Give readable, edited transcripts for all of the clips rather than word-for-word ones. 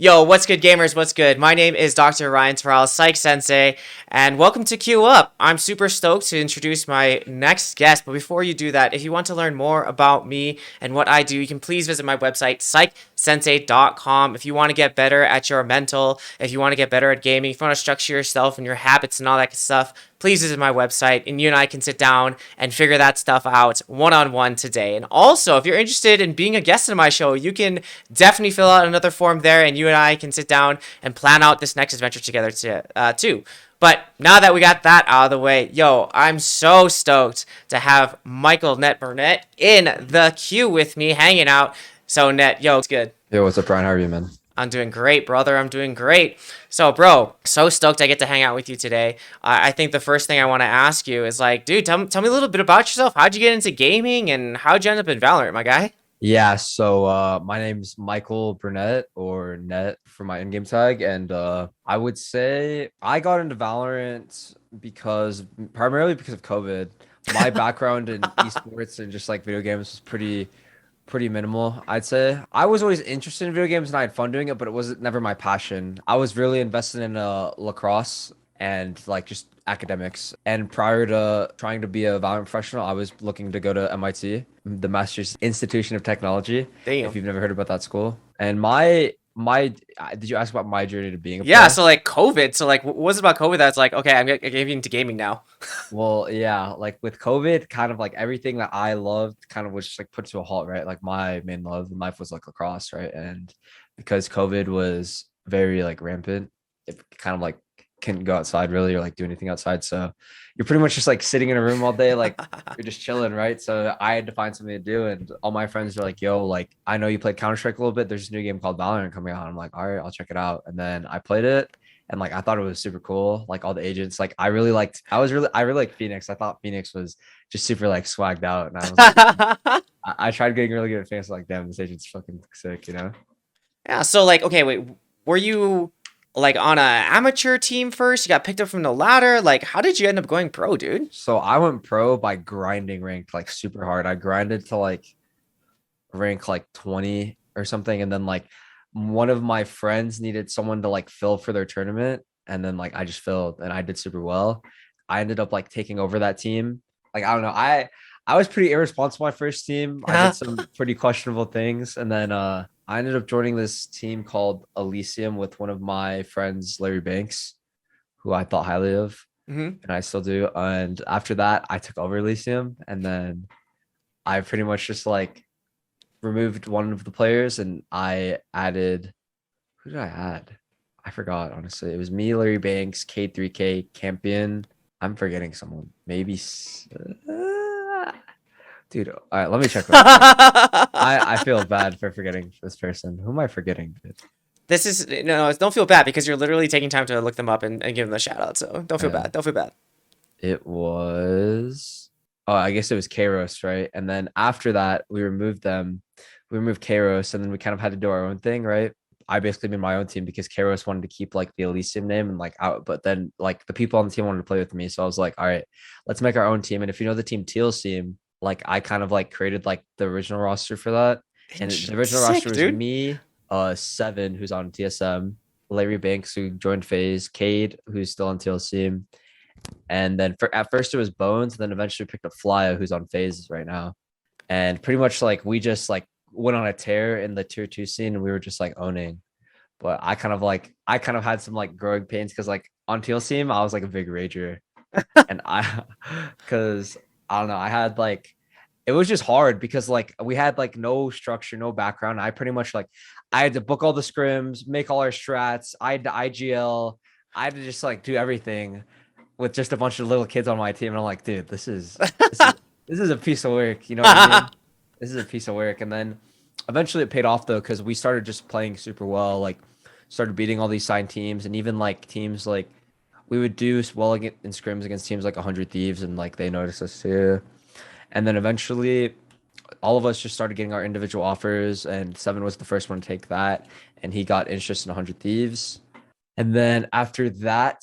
Yo, what's good, gamers? What's good? My name is Dr. Ryan Terrell, PsychSensei, and welcome to QueueUP. I'm super stoked to introduce my next guest, but before you do that, if you want to learn more about me and what I do, you can please visit my website, PsychSensei.com. If you want to get better at your mental, if you want to get better at gaming, if you want to structure yourself and your habits and all that good stuff, please visit my website, and you and I can sit down and figure that stuff out one-on-one today. And also, if you're interested in being a guest in my show, you can definitely fill out another form there, and you and I can sit down and plan out this next adventure together too. But now that we got that out of the way, yo, I'm so stoked to have Michael Net Burnett in the queue with me, hanging out. So, Net, yo, it's good. Yo, what's up, Brian? How are you, man? I'm doing great, brother. I'm doing great. So, bro, so stoked I get to hang out with you today. I think the first thing I want to ask you is like, dude, tell me a little bit about yourself. How'd you get into gaming and how'd you end up in Valorant, my guy? My name's Michael Burnett or Net for my in-game tag, and I would say I got into Valorant primarily because of COVID. My background in esports and just like video games was pretty minimal, I'd say. I was always interested in video games and I had fun doing it, but it wasn't never my passion. I was really invested in lacrosse and like just academics. And prior to trying to be a Valorant professional, I was looking to go to MIT, the Massachusetts Institution of Technology, if Damn. you've never heard about that school. And my did you ask about my journey to being a Yeah, pro? so like COVID. So like, what was it about COVID that's like, okay, I'm getting into gaming now? Well, yeah, like with COVID, kind of like everything that I loved kind of was just like put to a halt, right? Like my main love in life was like lacrosse, right? And because COVID was very like rampant, it kind of like couldn't go outside really or like do anything outside. So you're pretty much just like sitting in a room all day, like you're just chilling, right? So I had to find something to do. And all my friends are like, yo, like I know you played Counter-Strike a little bit. There's this new game called Valorant coming out. I'm like, all right, I'll check it out. And then I played it and like I thought it was super cool. Like all the agents, like I really like Phoenix. I thought Phoenix was just super like swagged out. And I was like, I tried getting really good at Phoenix, like, damn, this agent's fucking sick, you know? Yeah, so like, okay, wait, were you like on a amateur team first? You got picked up from the ladder? Like, how did you end up going pro, dude? So I went pro by grinding ranked like super hard. I grinded to like rank like 20 or something. And then like one of my friends needed someone to like fill for their tournament. And then like I just filled and I did super well. I ended up like taking over that team. Like I don't know. I was pretty irresponsible my first team. I did some pretty questionable things. And then I ended up joining this team called Elysium with one of my friends, Larry Banks, who I thought highly of. Hmm. And I still do. And after that, I took over Elysium. And then I pretty much just like removed one of the players and I added who did I add? I forgot, honestly. It was me, Larry Banks, K3K, Campion. I'm forgetting someone. Dude, all right, let me check real quick. I feel bad for forgetting this person. Who am I forgetting, dude? This is no, don't feel bad because you're literally taking time to look them up and give them a shout out. So don't feel Yeah, bad. Don't feel bad. it was I guess it was Kairos, right? And then after that, we removed them. We removed Kairos, and then we kind of had to do our own thing, right? I basically made my own team because Kairos wanted to keep like the Elysium name and like out, but then like the people on the team wanted to play with me. So I was like, all right, let's make our own team. And if you know the team Teal team, like I kind of like created like the original roster for that. And the original Sick, roster was dude. me, Seven, who's on TSM, Larry Banks, who joined FaZe, Cade, who's still on TLC, and then at first it was Bones, then eventually picked up Flya, who's on FaZe right now. And pretty much like we just like went on a tear in the tier two scene and we were just like owning. But I kind of had some like growing pains because like on Teal team, I was like a big rager. And I because I don't know, I had like it was just hard because like we had like no structure, no background. I pretty much like I had to book all the scrims, make all our strats, I had to IGL, I had to just like do everything with just a bunch of little kids on my team. And I'm like, dude, this is this is a piece of work. You know what I mean? This is a piece of work. And then eventually it paid off though, because we started just playing super well, like started beating all these signed teams and even like teams like we would do well in scrims against teams like 100 Thieves and like they noticed us too. And then eventually all of us just started getting our individual offers and Seven was the first one to take that and he got interest in 100 Thieves. And then after that,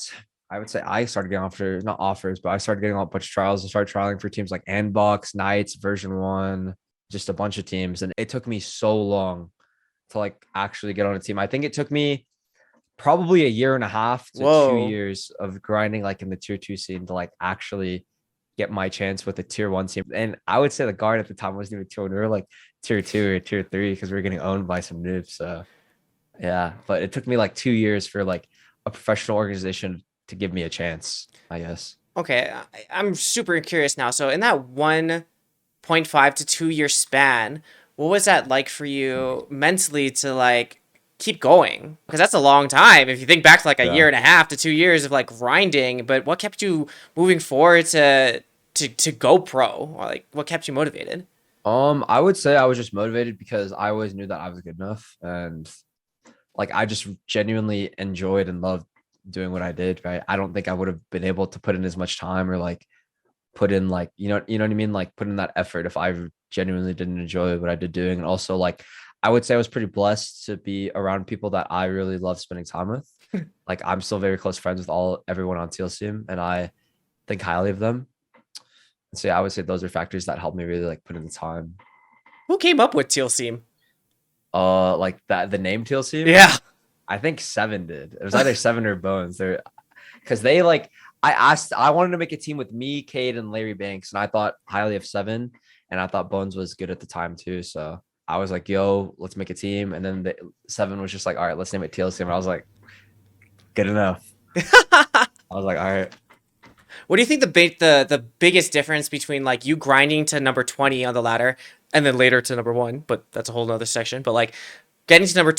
I would say I started getting offers, not offers, but I started getting a bunch of trials. I started trialing for teams like Andbox, Knights, Version 1, just a bunch of teams. And it took me so long to like actually get on a team. I think it took me probably a year and a half to two Whoa. years of grinding like in the tier two scene to like actually get my chance with a tier one team. And I would say the guard at the time wasn't even tier one. We were like tier two or tier three because we were getting owned by some noobs. So yeah, but it took me like 2 years for like a professional organization to give me a chance, I guess. Okay, I'm super curious now. So in that 1.5 to 2 year span, what was that like for you mentally to like keep going? Because that's a long time. If you think back to like a year Yeah. and a half to 2 years of like grinding, but what kept you moving forward to go pro? Or like what kept you motivated? I would say I was just motivated because I always knew that I was good enough and like I just genuinely enjoyed and loved doing what I did, right? I don't think I would have been able to put in as much time or like put in like you know what I mean, like put in that effort if I genuinely didn't enjoy what I did doing. And also like I would say I was pretty blessed to be around people that I really love spending time with. Like I'm still very close friends with everyone on Self-Esteem and I think highly of them. So yeah, I would say those are factors that helped me really like put in the time. Who came up with Teal Seam? Like that the name Self-Esteem, Yeah. I think Seven did. It was either Seven or Bones. They're because they like I wanted to make a team with me, Cade, and Larry Banks, and I thought highly of Seven, and I thought Bones was good at the time too. So I was like, "Yo, let's make a team." And then Seven was just like, "All right, let's name it TLC." And I was like, "Good enough." I was like, "All right." What do you think the biggest difference between like you grinding to number 20 on the ladder and then later to number one, but that's a whole nother section. But like getting to number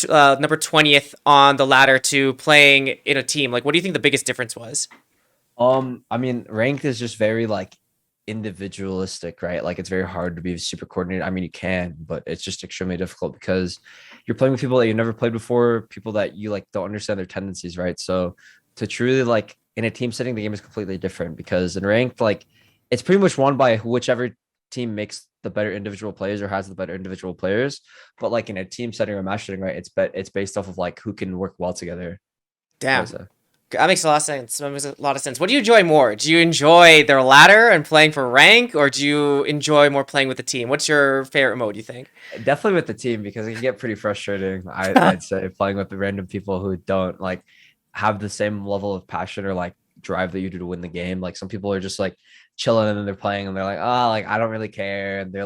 20th on the ladder to playing in a team, like what do you think the biggest difference was? I mean, ranked is just very like individualistic, right? Like it's very hard to be super coordinated. I mean, you can, but it's just extremely difficult because you're playing with people that you never played before, people that you like don't understand their tendencies, right? So to truly like in a team setting, the game is completely different because in ranked, like it's pretty much won by whichever team makes the better individual players or has the better individual players. But like in a team setting or match setting, right? It's based off of like who can work well together, I would Damn. say. That makes a lot of sense. That makes a lot of sense. What do you enjoy more? Do you enjoy their ladder and playing for rank, or do you enjoy more playing with the team? What's your favorite mode, you think? Definitely with the team because it can get pretty frustrating. I'd say playing with the random people who don't like have the same level of passion or like drive that you do to win the game. Like some people are just like chilling and then they're playing and they're like, oh, like I don't really care. And they're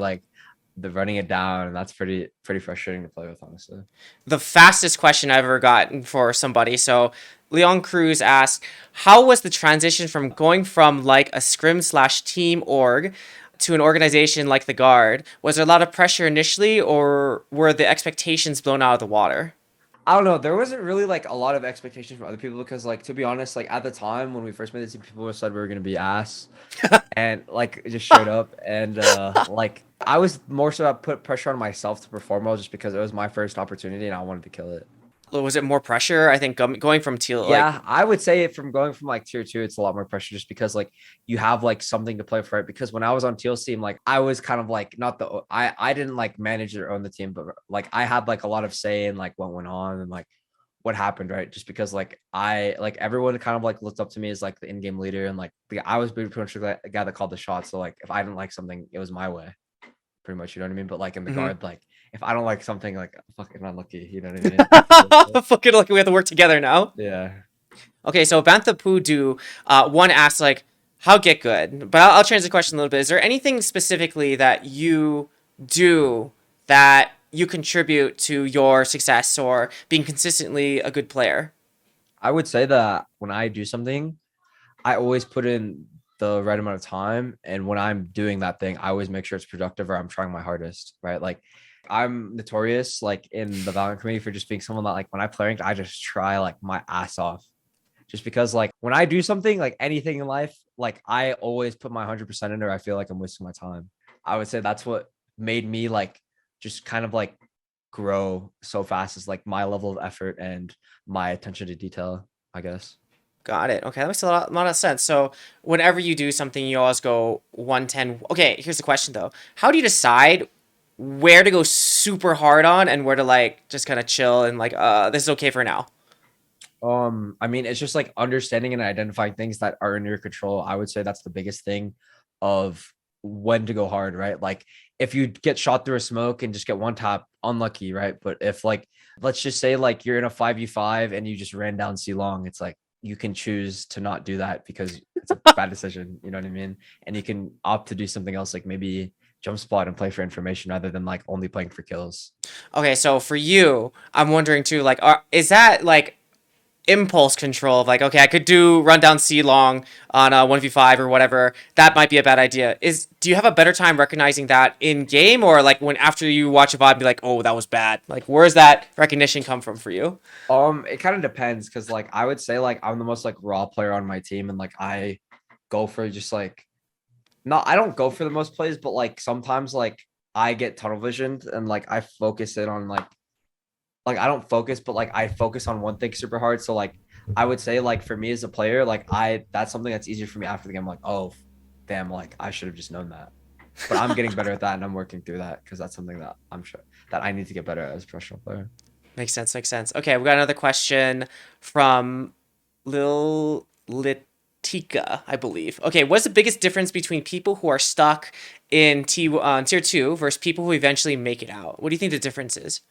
running it down, and that's pretty frustrating to play with, honestly. The fastest question I've ever gotten for somebody. So Leon Cruz asked, how was the transition from going from like a scrim slash team org to an organization like the Guard? Was there a lot of pressure initially, or were the expectations blown out of the water? I don't know. There wasn't really like a lot of expectations from other people because, like, to be honest, like at the time when we first made the team, people said we were gonna be ass, and like it just showed up. And like I was more so I put pressure on myself to perform well just because it was my first opportunity and I wanted to kill it. Was it more pressure? I think going from teal like Yeah, I would say from going from like tier two, it's a lot more pressure just because like you have like something to play for it. Because when I was on Teal's team, like I was kind of like not the I didn't like manage or own the team, but like I had like a lot of say in like what went on and like what happened, right? Just because like I like everyone kind of like looked up to me as like the in-game leader and like I was pretty much the guy that called the shots. So like if I didn't like something, it was my way, pretty much. You know what I mean? But like in the mhm. guard, like if I don't like something, like fucking unlucky. You know what I mean? Fucking lucky we have to work together now. Yeah. Okay, so Bantha Pudu, one asks like, how get good? But I'll change the question a little bit. Is there anything specifically that you do that you contribute to your success or being consistently a good player? I would say that when I do something, I always put in the right amount of time. And when I'm doing that thing, I always make sure it's productive or I'm trying my hardest, right? Like I'm notorious like in the Valorant community for just being someone that like when I play ranked, I just try like my ass off. Just because like when I do something like anything in life, like I always put my 100% in or I feel like I'm wasting my time. I would say that's what made me like just kind of like grow so fast is like my level of effort and my attention to detail, I guess. Got it. Okay, that makes a lot of sense. So whenever you do something, you always go 110. Okay, here's the question though. How do you decide where to go super hard on and where to like just kind of chill and like this is okay for now? I mean, it's just like understanding and identifying things that are in your control. I would say that's the biggest thing of when to go hard, right? Like if you get shot through a smoke and just get one tap, unlucky, right? But if like let's just say like you're in a 5v5 and you just ran down C long, it's like you can choose to not do that because it's a bad decision, you know what I mean? And you can opt to do something else, like maybe jump spot and play for information rather than like only playing for kills. Okay, so for you, I'm wondering too, like, is that like impulse control of like, okay, I could do run down C long on a 1v5 or whatever. That might be a bad idea. Do you have a better time recognizing that in game, or like when after you watch a VOD be like, oh, that was bad? Like, where's that recognition come from for you? It kind of depends because like I would say like I'm the most like raw player on my team and like I go for just like not I don't go for the most plays, but like sometimes like I get tunnel visioned and like I focus in on like I don't focus, but like I focus on one thing super hard. So like I would say like for me as a player, like I that's something that's easier for me after the game. I'm like, oh damn, like I should have just known that. But I'm getting better at that and I'm working through that because that's something that I'm sure that I need to get better at as a professional player. Makes sense. Makes sense. Okay, we got another question from Lil Litika, I believe. Okay, what's the biggest difference between people who are stuck in tier two versus people who eventually make it out? What do you think the difference is?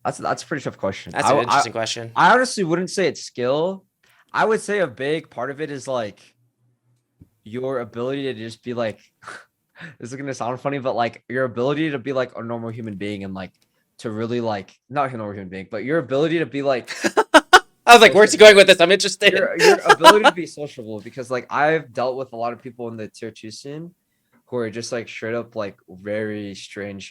That's a pretty tough question. That's an interesting question. I honestly wouldn't say it's skill. I would say a big part of it is like your ability to just be like this is gonna sound funny, but like your ability to be like a normal human being and like to really like not a normal human being, but your ability to be like I was like, where's he going with this? I'm interested. your ability to be sociable because like I've dealt with a lot of people in the tier two scene who are just like straight up like very strange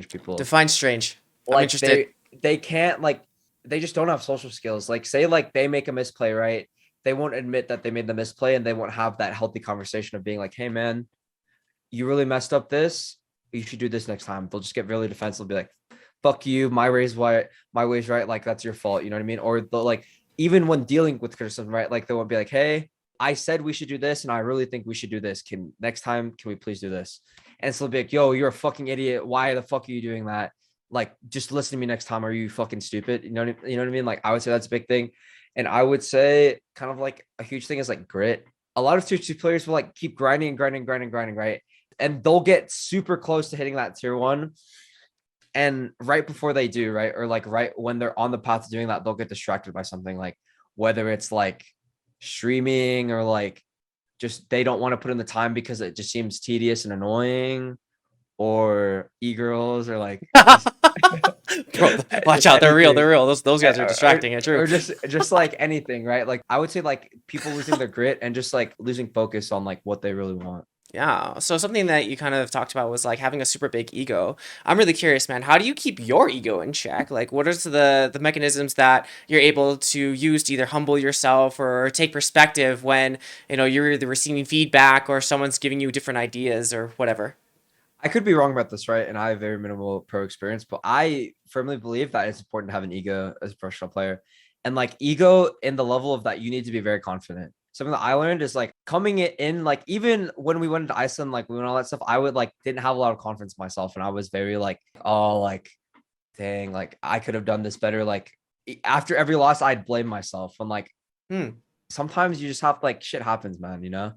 people. Define strange. I'm Like interested. they can't like they just don't have social skills. Like say like they make a misplay, right? They won't admit that they made the misplay and they won't have that healthy conversation of being like, hey man, you really messed up this. You should do this next time. They'll just get really defensive, be like, fuck you, my way's right, like that's your fault, you know what I mean? Or they'll like even when dealing with criticism, right? Like they won't be like, hey, I said we should do this and I really think we should do this. Can next time can we please do this? And so they'll be like, yo, you're a fucking idiot. Why the fuck are you doing that? Like just listen to me next time. Are you fucking stupid? You know what I mean? Like I would say that's a big thing. And I would say kind of like a huge thing is like grit. A lot of tier two players will like keep grinding and grinding, grinding, grinding, right? And they'll get super close to hitting that tier one. And right before they do, right, or like right when they're on the path to doing that, they'll get distracted by something like whether it's like streaming or like just they don't want to put in the time because it just seems tedious and annoying, or e-girls or like just, Bro, watch just out, they're real. anything. They're real. Those guys are distracting. Yeah, true. Or just like anything, right? Like I would say like people losing their grit and just like losing focus on like what they really want. Yeah. So something that you kind of talked about was like having a super big ego. I'm really curious, man. How do you keep your ego in check? Like, what are the mechanisms that you're able to use to either humble yourself or take perspective when you're either receiving feedback or someone's giving you different ideas or whatever? I could be wrong about this, right? And I have very minimal pro experience, but I firmly believe that it's important to have an ego as a professional player. And like ego in the level of that, you need to be very confident. Something that I learned is like coming in, like even when we went into Iceland, like we went all that stuff, I would like didn't have a lot of confidence in myself. And I was very like, oh, like, dang, like I could have done this better. Like after every loss, I'd blame myself. And like Hmm. sometimes you just have like shit happens, man, you know?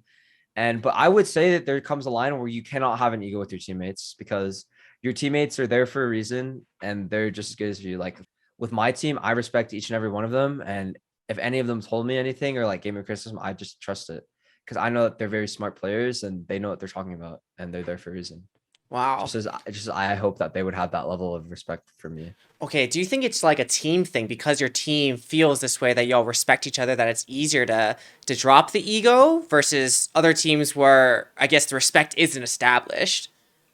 And but I would say that there comes a line where you cannot have an ego with your teammates because your teammates are there for a reason and they're just as good as you. Like with my team, I respect each and every one of them. And if any of them told me anything or like gave me criticism, I just trust it because I know that they're very smart players and they know what they're talking about and they're there for a reason. Wow. Just I hope that they would have that level of respect for me. Okay, do you think it's like a team thing because your team feels this way that y'all respect each other that it's easier to drop the ego versus other teams where I guess the respect isn't established?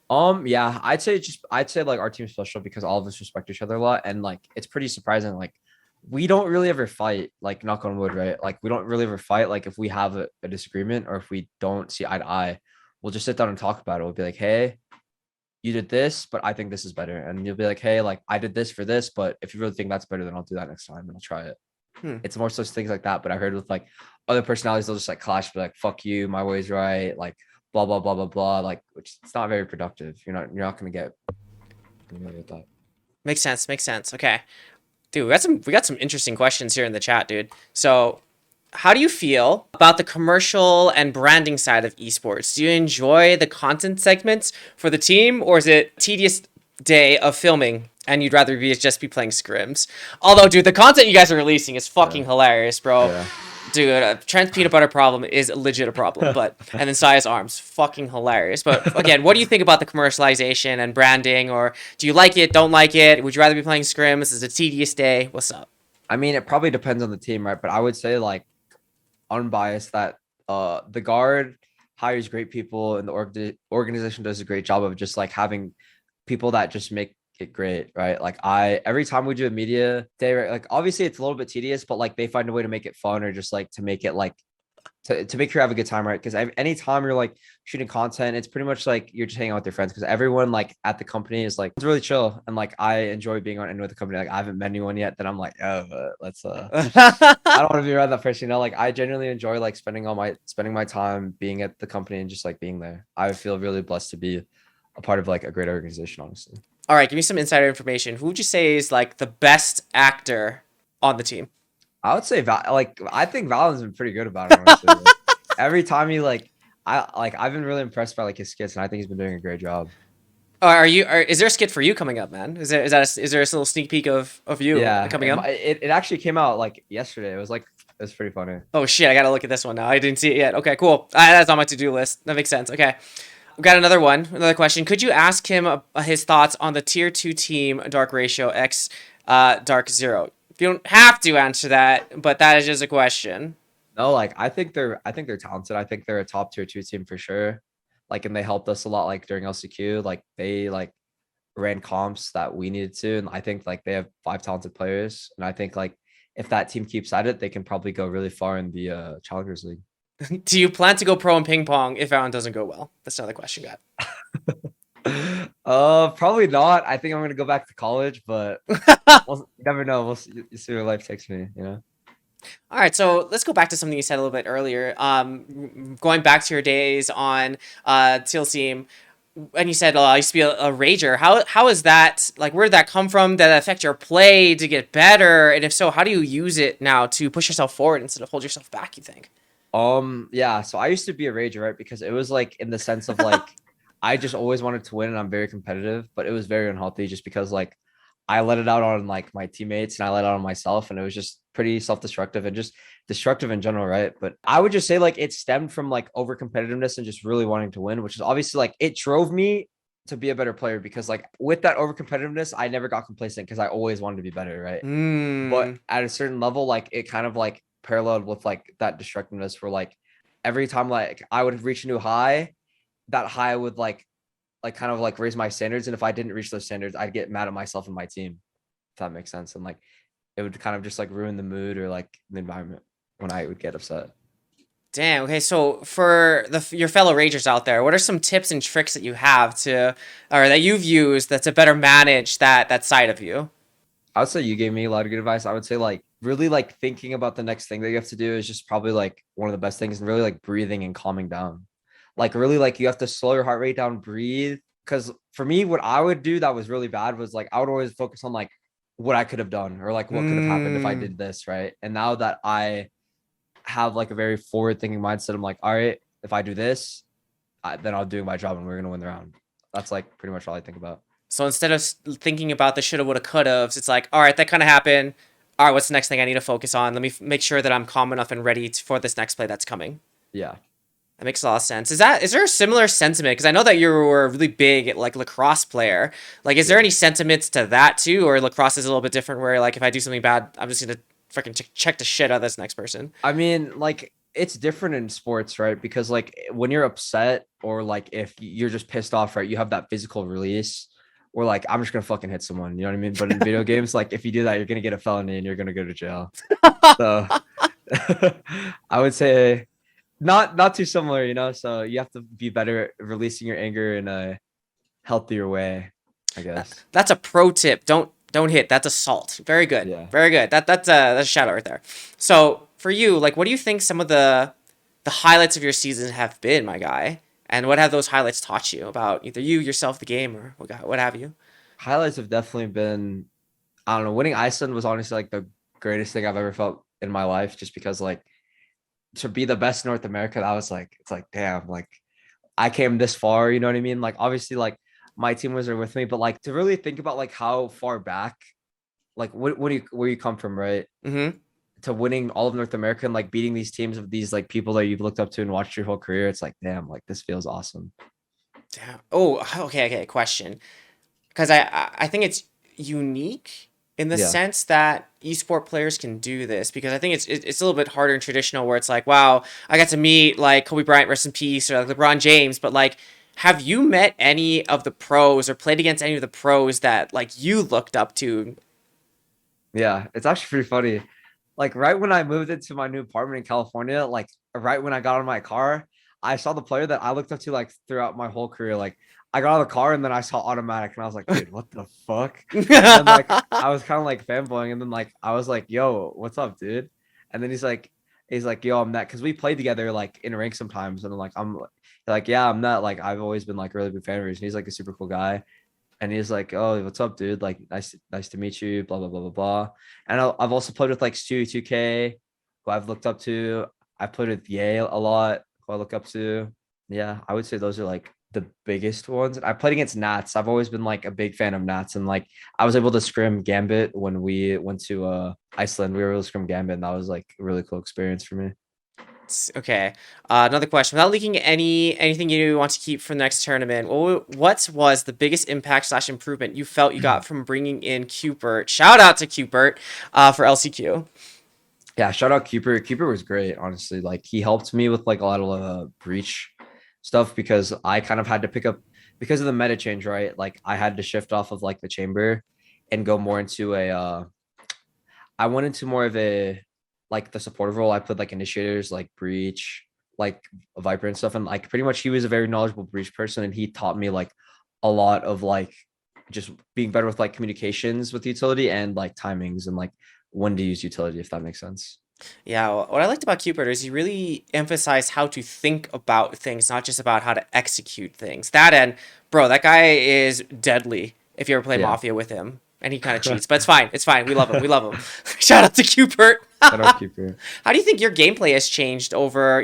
Yeah, I'd say like our team's special because all of us respect each other a lot, and like it's pretty surprising. Like we don't really ever fight, like knock on wood, right? Like we don't really ever fight. Like if we have a disagreement or if we don't see eye to eye, we'll just sit down and talk about it. We'll be like, hey, you did this, but I think this is better. And you'll be like, hey, like I did this for this, but if you really think that's better, then I'll do that next time and I'll try it. Hmm. It's more such things like that. But I heard with like other personalities, they'll just like clash, be like, fuck you, my way's right, like blah blah blah blah blah. Like, which it's not very productive. You're not gonna get that. Makes sense, makes sense. Okay. Dude, we got some interesting questions here in the chat, dude. So how do you feel about the commercial and branding side of esports? Do you enjoy the content segments for the team, or is it a tedious day of filming and you'd rather just be playing scrims? Although, dude, the content you guys are releasing is fucking Yeah. hilarious, bro. Yeah. Dude, trans peanut butter problem is legit a problem, but and then Saya's arms, fucking hilarious. But again, what do you think about the commercialization and branding, or do you like it? Don't like it? Would you rather be playing scrims? Is it a tedious day? What's up? I mean, it probably depends on the team, right? But I would say like unbiased that the guard hires great people and the organization does a great job of just like having people that just make it great, right? Like I every time we do a media day, right, like obviously it's a little bit tedious, but like they find a way to make it fun or just like to make it like to make sure you have a good time, right? Because anytime you're like shooting content, it's pretty much like you're just hanging out with your friends because everyone like at the company is like it's really chill and like I enjoy being on and with the company. Like I haven't met anyone yet that I'm like, oh, let's I don't want to be around that person, Like I genuinely enjoy like spending my time being at the company and just like being there. I feel really blessed to be a part of like a great organization, honestly. All right, give me some insider information. Who would you say is like the best actor on the team? I would say like I think Valen's been pretty good about it, honestly. Like, every time he like I've been really impressed by like his skits and I think he's been doing a great job. Is there a skit for you coming up, man? Is there a little sneak peek of you Yeah, coming up? it actually came out like yesterday. It was pretty funny. Oh shit, I gotta look at this one now. I didn't see it yet. Okay, cool. That's on my to do list. That makes sense. Okay. We've got another question. Could you ask him his thoughts on the tier 2 team Dark Ratio X Dark Zero? You don't have to answer that, but that is just a question. No, like I think they're talented. I think they're a top tier 2 team for sure. Like and they helped us a lot like during LCQ. Like they like ran comps that we needed to. And I think like they have 5 talented players. And I think like if that team keeps at it, they can probably go really far in the Challengers League. Do you plan to go pro in ping pong if Valorant doesn't go well? That's another question, got. Probably not. I think I'm gonna go back to college, but you never know. We'll see where life takes me. All right, so let's go back to something you said a little bit earlier. Going back to your days on Self-Esteem, and you said I used to be a rager. How is that? Like, where did that come from? Did that affect your play to get better? And if so, how do you use it now to push yourself forward instead of hold yourself back? You think? Yeah. So I used to be a rager, right? Because it was like in the sense of like I just always wanted to win and I'm very competitive, but it was very unhealthy just because like I let it out on like my teammates and I let it out on myself and it was just pretty self-destructive and just destructive in general, right? But I would just say like it stemmed from like over competitiveness and just really wanting to win, which is obviously like it drove me to be a better player because like with that over competitiveness, I never got complacent because I always wanted to be better, right? But Hmm. at a certain level, like it kind of like paralleled with like that destructiveness where like every time like I would reach a new high, that high would like kind of like raise my standards. And if I didn't reach those standards, I'd get mad at myself and my team, if that makes sense. And like it would kind of just like ruin the mood or like the environment when I would get upset. Damn. Okay, so for your fellow ragers out there, what are some tips and tricks that you have to, or that you've used that to better manage that side of you? I would say you gave me a lot of good advice. I would say like really like thinking about the next thing that you have to do is just probably like one of the best things and really like breathing and calming down. Like really like you have to slow your heart rate down, breathe. Cause for me, what I would do that was really bad was like I would always focus on like what I could have done or like what could have happened if I Hmm. did this, right? And now that I have like a very forward thinking mindset, I'm like, all right, if I do this, then I'll do my job and we're gonna win the round. That's like pretty much all I think about. So instead of thinking about the shoulda, woulda, coulda, it's like, all right, that kind of happened. All right, what's the next thing I need to focus on? Let me make sure that I'm calm enough and ready for this next play that's coming. Yeah. That makes a lot of sense. Is there a similar sentiment? Because I know that you were a really big like lacrosse player. Like, is there Yeah. any sentiments to that too, or lacrosse is a little bit different? Where like if I do something bad, I'm just gonna freaking check the shit out of this next person. I mean, like it's different in sports, right? Because like when you're upset or like if you're just pissed off, right, you have that physical release or like I'm just gonna fucking hit someone, you know what I mean? But in video games, like if you do that, you're gonna get a felony and you're gonna go to jail. So I would say not too similar. So you have to be better at releasing your anger in a healthier way, I guess. That's a pro tip. Don't hit. That's assault. Very good. Yeah. Very good. That's a shout out right there. So for you, like, what do you think some of the highlights of your season have been, my guy? And what have those highlights taught you about either you, yourself, the game, or what have you? Highlights have definitely been, I don't know, winning Iceland was honestly like the greatest thing I've ever felt in my life, just because like to be the best in North America, that was like, it's like, damn, like I came this far, you know what I mean? Like obviously like my team was there with me, but like to really think about like how far back, like what do you where you come from, right? Mm-hmm. To winning all of North America and like beating these teams of these like people that you've looked up to and watched your whole career, it's like, damn, like this feels awesome. Damn. Oh, okay. Question. Because I think it's unique in the Yeah. sense that esport players can do this because I think it's a little bit harder and traditional where it's like, wow, I got to meet like Kobe Bryant, rest in peace, or like LeBron James, but like, have you met any of the pros or played against any of the pros that like you looked up to? Yeah. It's actually pretty funny. Like right when I moved into my new apartment in California, like right when I got out of my car, I saw the player that I looked up to like throughout my whole career. Like I got out of the car and then I saw automatic and I was like, dude, what the fuck? And then like I was kind of like fanboying and then like I was like, yo, what's up, dude? And then he's like, yo, I'm that because we played together like in rank sometimes. And I'm like, yeah, I'm that. Like I've always been like a really big fan of his. And he's like a super cool guy. And he's like, "Oh, what's up, dude? Like, nice to meet you." Blah blah blah blah blah. And I've also played with like Stu 2K, who I've looked up to. I played with Yale a lot, who I look up to. Yeah, I would say those are like the biggest ones. I played against Nats. I've always been like a big fan of Nats, and like I was able to scrim Gambit when we went to Iceland. We were able to scrim Gambit, and that was like a really cool experience for me. Okay. Another question. Without leaking anything you want to keep for the next tournament, what was the biggest impact slash improvement you felt you got from bringing in QBert? Shout out to QBert for LCQ. Yeah, shout out Keeper. Keeper was great, honestly. Like he helped me with like a lot of breach stuff because I kind of had to pick up because of the meta change, right? Like I had to shift off of like the chamber and go more into a I went into more of a like the supportive role. I played like initiators, like breach, like Viper and stuff. And like pretty much he was a very knowledgeable breach person and he taught me like a lot of like just being better with like communications with utility and like timings and like when to use utility, if that makes sense. Yeah, what I liked about QBert is he really emphasized how to think about things, not just about how to execute things. That and bro, that guy is deadly. If you ever play Yeah. Mafia with him, and he kind of cheats, but it's fine. It's fine. We love him. We love him. Shout out to QBert. Shout out Keeper. How do you think your gameplay has changed over,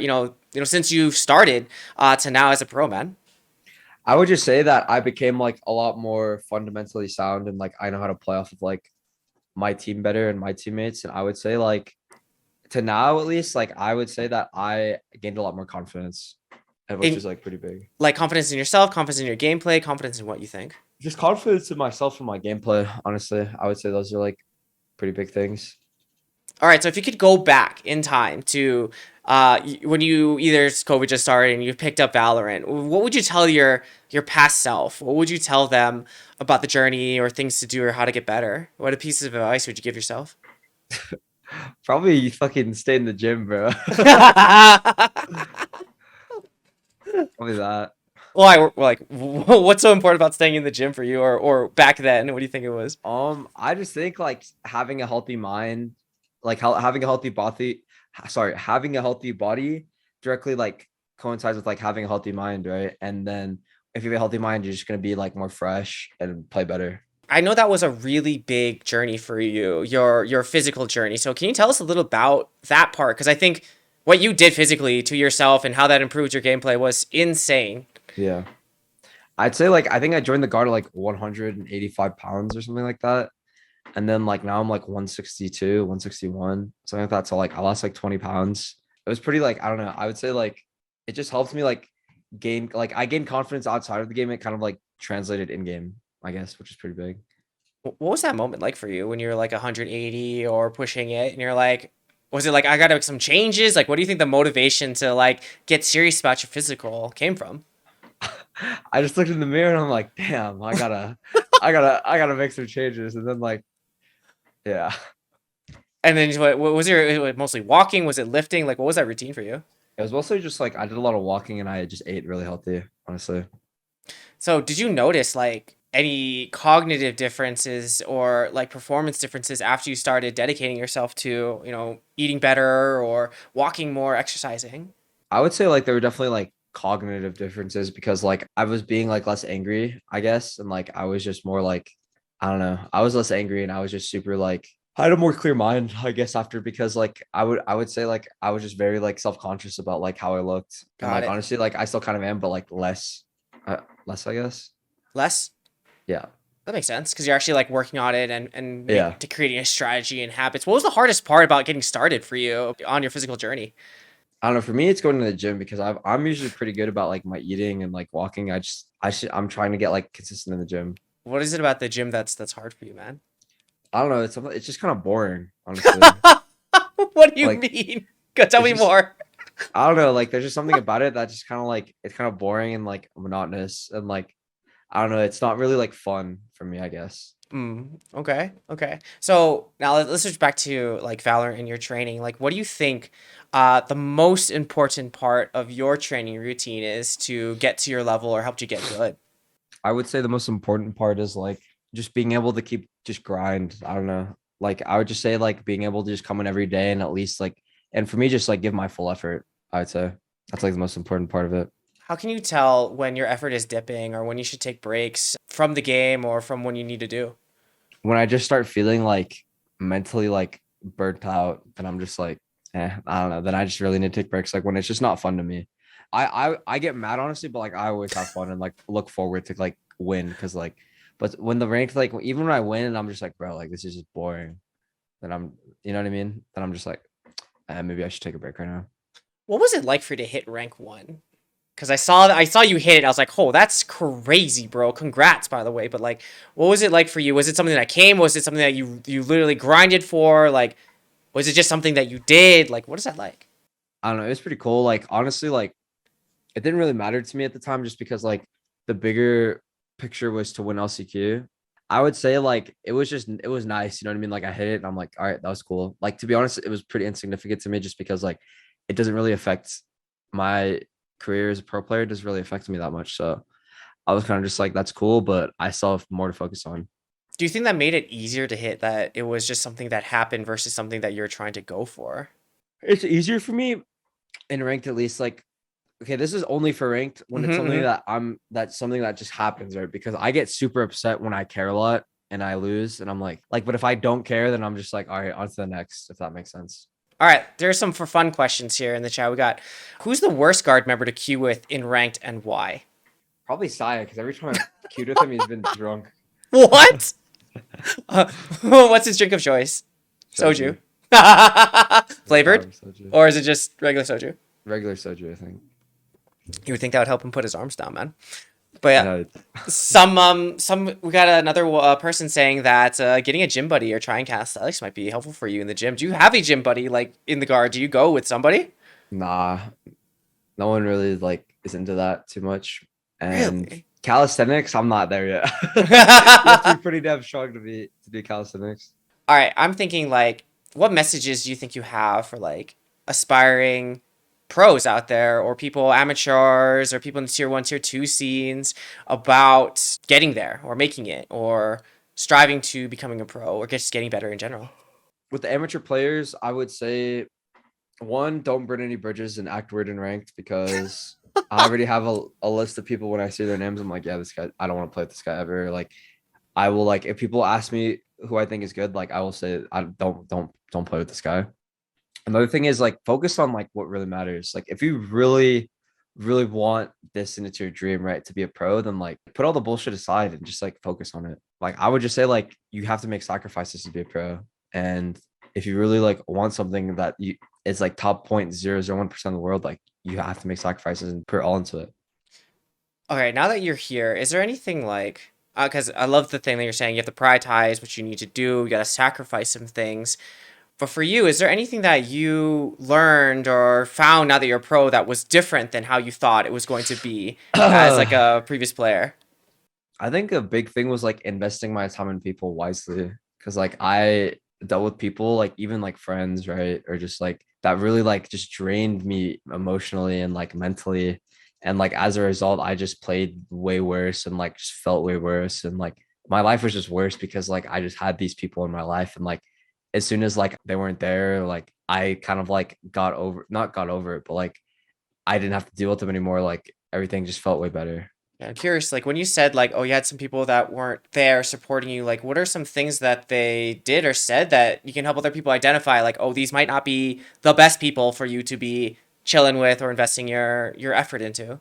since you started to now as a pro, man? I would just say that I became like a lot more fundamentally sound and like I know how to play off of like my team better and my teammates. And I would say like to now at least, like I would say that I gained a lot more confidence, which In is like pretty big. like confidence in yourself, confidence in your gameplay, confidence in what you think. Just confidence in myself and my gameplay. Honestly, I would say those are like pretty big things. All right, so if you could go back in time to when you either COVID just started and you picked up Valorant, what would you tell your past self? What would you tell them about the journey or things to do or how to get better? What a piece of advice would you give yourself? Probably fucking stay in the gym, bro. Probably that. Why? Like, what's so important about staying in the gym for you, or back then? What do you think it was? I just think like having a healthy mind, like having a healthy body, having a healthy body directly like coincides with like having a healthy mind, right? And then if you have a healthy mind, you're just gonna be like more fresh and play better. I know that was a really big journey for you, your physical journey. So can you tell us a little about that part? Because I think what you did physically to yourself and how that improved your gameplay was insane. Yeah. I'd say like I think I joined the guard at like 185 pounds or something like that. And then like now I'm like 162, 161, something like that. So like I lost like 20 pounds. It was pretty like, I don't know. I would say like it just helped me like gain like I gained confidence outside of the game. It kind of like translated in game, I guess, which is pretty big. What was that moment like for you when you're like 180 or pushing it and you're like, was it like I gotta make some changes? Like, what do you think the motivation to like get serious about your physical came from? I just looked in the mirror and I'm like, damn, I gotta make some changes. And then like, yeah, And then what was your mostly walking? Was it lifting? Like, what was that routine for you? it was mostly just like I did a lot of walking and I just ate really healthy, honestly. So, did you notice like any cognitive differences or like performance differences after you started dedicating yourself to, eating better or walking more, exercising? I would say like there were definitely like cognitive differences because like I was being like less angry, I guess, and like I was just more like I don't know, I was less angry and I was just super like I had a more clear mind, I guess, after because like I would say like I was just very like self-conscious about like how I looked. And Got like it. honestly, like I still kind of am, but like less, I guess. Less. Yeah. That makes sense because you're actually like working on it and Yeah. to creating a strategy and habits. What was the hardest part about getting started for you on your physical journey? I don't know. For me, it's going to the gym because I'm usually pretty good about like my eating and like walking. I'm trying to get like consistent in the gym. What is it about the gym that's hard for you, man? I don't know. It's just kind of boring, honestly. What do you Like mean? Go tell it's me just more. I don't know. Like there's just something about it that just kind of like it's kind of boring and like monotonous and like I don't know. It's not really like fun for me, I guess. Okay, okay. So now let's switch back to like Valorant and your training. Like, what do you think the most important part of your training routine is to get to your level or help you get good? I would say the most important part is like just being able to keep just grind. I don't know. Like I would just say like being able to just come in every day and at least like and for me just like give my full effort. I would say that's like the most important part of it. How can you tell when your effort is dipping or when you should take breaks from the game or from when you need to do? When I just start feeling like mentally like burnt out, then I'm just like, I don't know. Then I just really need to take breaks. Like when it's just not fun to me. I get mad honestly, but like I always have fun and like look forward to like win because like, but when the ranked like even when I win and I'm just like, bro, like this is just boring. Then I'm, you know what I mean? Then I'm just like, maybe I should take a break right now. What was it like for you to hit rank one? Because I saw you hit it. I was like, oh, that's crazy, bro. Congrats, by the way. But like, what was it like for you? Was it something that came? Was it something that you literally grinded for? Like, was it just something that you did? Like, what is that like? I don't know. It was pretty cool. Like honestly, like it didn't really matter to me at the time just because like the bigger picture was to win LCQ. I would say like it was nice, you know what I mean? Like I hit it and I'm like, all right, that was cool. Like to be honest, it was pretty insignificant to me just because like it doesn't really affect my career as a pro player. It doesn't really affect me that much. So I was kind of just like, that's cool, but I still have more to focus on. Do you think that made it easier to hit that it was just something that happened versus something that you're trying to go for? It's easier for me in ranked at least like okay, this is only for ranked when it's something Mm-hmm. that that's something that just happens, right? Because I get super upset when I care a lot and I lose, and I'm like, but if I don't care, then I'm just like, all right, on to the next, if that makes sense. All right, there's some for fun questions here in the chat. We got who's the worst guard member to queue with in ranked and why? Probably Saya, because every time I've queued with him, he's been drunk. What? What's his drink of choice? Soju. Soju. Yeah, Flavored? probably soju. Or is it just regular soju? Regular soju, I think. You would think that would help him put his arms down, man. But I yeah, know. some we got another person saying that getting a gym buddy or trying calisthenics might be helpful for you in the gym. Do you have a gym buddy like in the guard? Do you go with somebody? Nah, no one really like is into that too much. And Really? calisthenics, I'm not there yet. You have to be pretty damn strong to do calisthenics. All right, I'm thinking like, what messages do you think you have for like aspiring pros out there, or people amateurs, or people in the tier one, tier two scenes about getting there, or making it, or striving to becoming a pro, or just getting better in general? With the amateur players, I would say one, don't burn any bridges and act weird in ranked because I already have a list of people when I see their names. I'm like, yeah, this guy, I don't want to play with this guy ever. Like, I will like if people ask me who I think is good, like I will say I don't play with this guy. Another thing is like focus on like what really matters. Like if you really want this and it's your dream, right, to be a pro, then like put all the bullshit aside and just like focus on it. Like I would just say like you have to make sacrifices to be a pro. And if you really like want something that you it's like top 0.001% of the world, like you have to make sacrifices and put all into it. Okay, now that you're here, is there anything like, because I love the thing that you're saying, you have to prioritize what you need to do, you got to sacrifice some things. But for you, is there anything that you learned or found now that you're a pro that was different than how you thought it was going to be as like I a previous player? think a big thing was like investing my time in people wisely. Cause like I dealt with people like even like friends, right? Or just like that really like just drained me emotionally and like mentally. And like as a result, I just played way worse and like just felt way worse. And like my life was just worse because like I just had these people in my life. And like as soon as like they weren't there, like I kind of like not got over it, but like I didn't have to deal with them anymore. Like everything just felt way better. Yeah, I'm curious, like when you said like, oh, you had some people that weren't there supporting you, like what are some things that they did or said that you can help other people identify, like, oh, these might not be the best people for you to be chilling with or investing your effort into?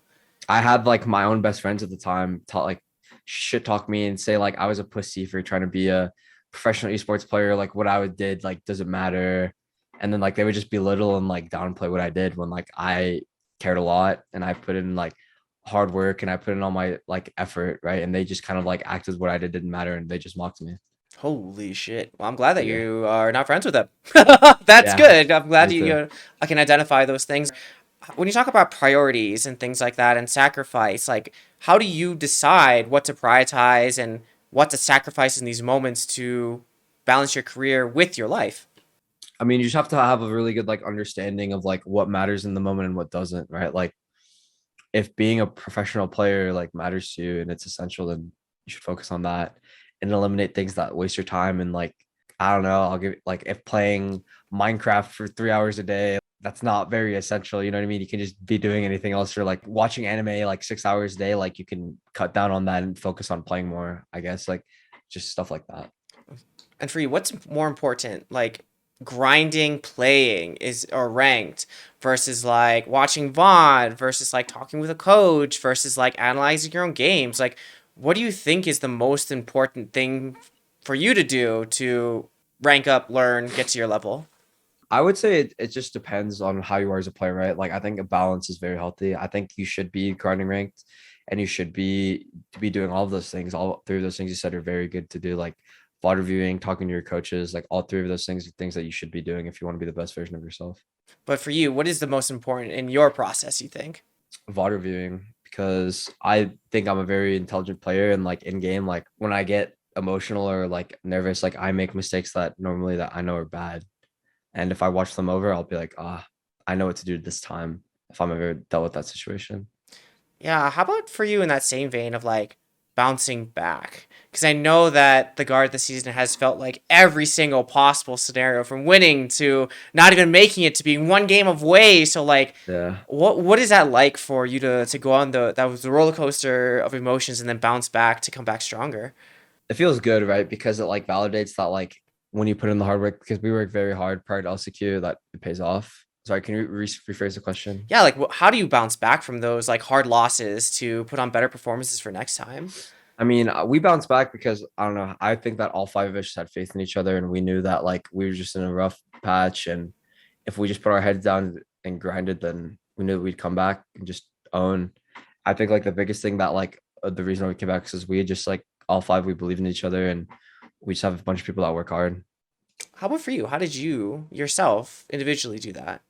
I had like my own best friends at the time taught like shit talk me and say like I was a pussy for trying to be a professional esports player. Like what I would did like doesn't matter. And then like they would just belittle and like downplay what I did when like I cared a lot and I put in like hard work and I put in all my like effort, right? And they just kind of like acted what I did didn't matter and they just mocked me. Holy shit. Well, I'm glad that Yeah. you are not friends with them. That's Yeah. good. I'm glad Me too. I can identify those things. When you talk about priorities and things like that and sacrifice, like how do you decide what to prioritize and what to sacrifice in these moments to balance your career with your life? I mean, you just have to have a really good like understanding of like what matters in the moment and what doesn't, right? Like if being a professional player like matters to you and it's essential, then you should focus on that and eliminate things that waste your time. And like, I don't know, I'll give like if playing Minecraft for 3 hours a day, that's not very essential. You know what I mean? You can just be doing anything else or like watching anime like 6 hours a day. Like you can cut down on that and focus on playing more, I guess, like just stuff like that. And for you, what's more important, like grinding, playing is or ranked versus like watching VOD versus like talking with a coach versus like analyzing your own games? Like, what do you think is the most important thing for you to do to rank up, learn, get to your level? I would say it just depends on how you are as a player, right? Like I think a balance is very healthy. I think you should be grinding ranked and you should be doing all of those things. All three of those things you said are very good to do, like VOD reviewing, talking to your coaches, like all three of those things are things that you should be doing if you want to be the best version of yourself. But for you, what is the most important in your process, you think? VOD reviewing, because I think I'm a very intelligent player and like in game, like when I get emotional or like nervous, like I make mistakes that normally that I know are bad. And if I watch them over, I'll be like, I know what to do this time if I'm ever dealt with that situation. Yeah, how about for you in that same vein of like bouncing back? Because I know that the guard this season has felt like every single possible scenario from winning to not even making it to being one game away. So like Yeah. what is that like for you to go on that was the roller coaster of emotions and then bounce back to come back stronger? It feels good, right? Because it like validates that like when you put in the hard work, because we work very hard prior to LCQ, that it pays off. Sorry, can you rephrase the question? Yeah, like how do you bounce back from those like hard losses to put on better performances for next time? I mean, we bounced back because I don't know. I think that all five of us had faith in each other, and we knew that like we were just in a rough patch, and if we just put our heads down and grinded, then we knew we'd come back and just own. I think like the biggest thing that like the reason why we came back is we just like all five we believe in each other, and we just have a bunch of people that work hard. How about for you? How did you yourself individually do that?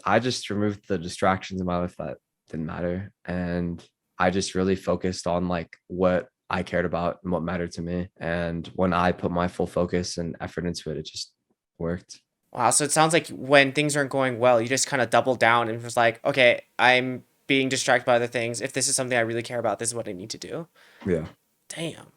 I just removed the distractions in my life that didn't matter, and I just really focused on like what I cared about and what mattered to me. And when I put my full focus and effort into it, it just worked. Wow, so it sounds like when things aren't going well, you just kind of double down and was like, okay, I'm being distracted by other things. If this is something I really care about, this is what I need to do. Yeah. Damn.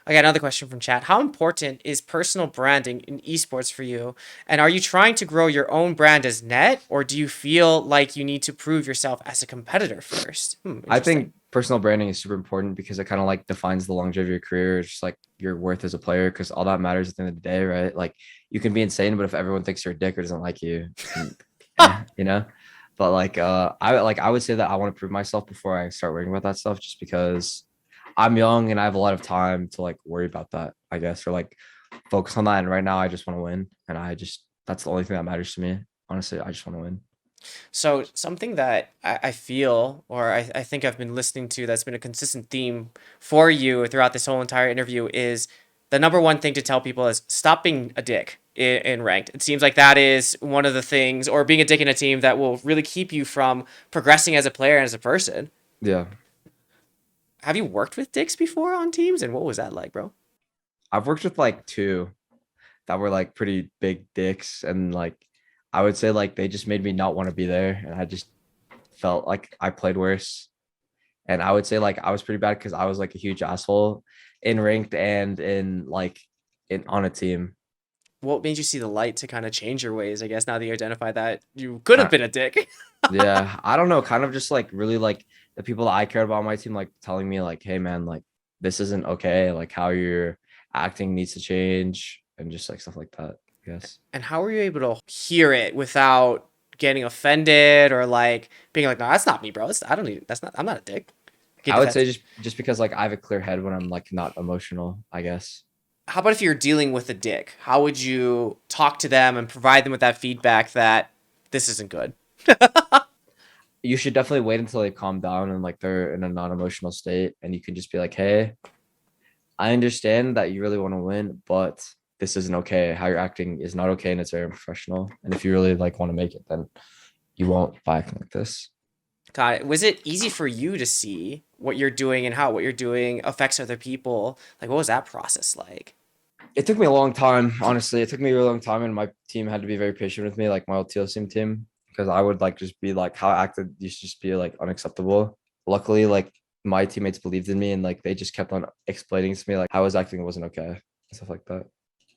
I got another question from chat. How important is personal branding in esports for you? And are you trying to grow your own brand as net, or do you feel like you need to prove yourself as a competitor first? I Interesting. think personal branding is super important because it kind of like defines the longevity of your career. It's just like your worth as a player because all that matters at the end of the day, right? Like you can be insane, but if everyone thinks you're a dick or doesn't like you, then, you know. But I would say that I want to prove myself before I start worrying about that stuff, just because I'm young and I have a lot of time to like worry about that, I guess, or like focus on that. And right now, I just want to win, and I just that's the only thing that matters to me. Honestly, I just want to win. So something that I feel, or I think I've been listening to that's been a consistent theme for you throughout this whole entire interview is the number one thing to tell people is stop being a dick in ranked. It seems like that is one of the things, or being a dick in a team that will really keep you from progressing as a player and as a person. Yeah, Have you worked with dicks before on teams, and what was that like, bro? I've worked with like two that were like pretty big dicks, and like I would say like they just made me not want to be there, and I just felt like I played worse. And I would say like I was pretty bad because I was like a huge asshole in ranked and in like in on a team. What made you see the light to kind of change your ways? I guess now that you identify that you could have I, been a dick. yeah, I don't know, kind of just like really like the people that I cared about on my team, like telling me like, hey man, like this isn't okay. Like how you're acting needs to change and just like stuff like that. I guess. And how were you able to hear it without getting offended or like being like, no, that's not me, bro. I don't need, that's not, I'm not a dick. Get I would say defensive. just because like I have a clear head when I'm like not emotional, I guess. How about if you're dealing with a dick? How would you talk to them and provide them with that feedback that this isn't good? You should definitely wait until they calm down and like they're in a non-emotional state and you can just be like, hey, I understand that you really want to win, but this isn't okay. How you're acting is not okay and it's very unprofessional. And if you really like want to make it, then you won't by acting like this. Got it. Was it easy for you to see what you're doing and how what you're doing affects other people? Like, what was that process like? It took me a long time, honestly. It took me a really long time, and my team had to be very patient with me, like my old TLC team, because I would like just be like, how I acted used to just be like unacceptable. Luckily, like my teammates believed in me, and like they just kept on explaining to me like how I was acting wasn't okay, and stuff like that.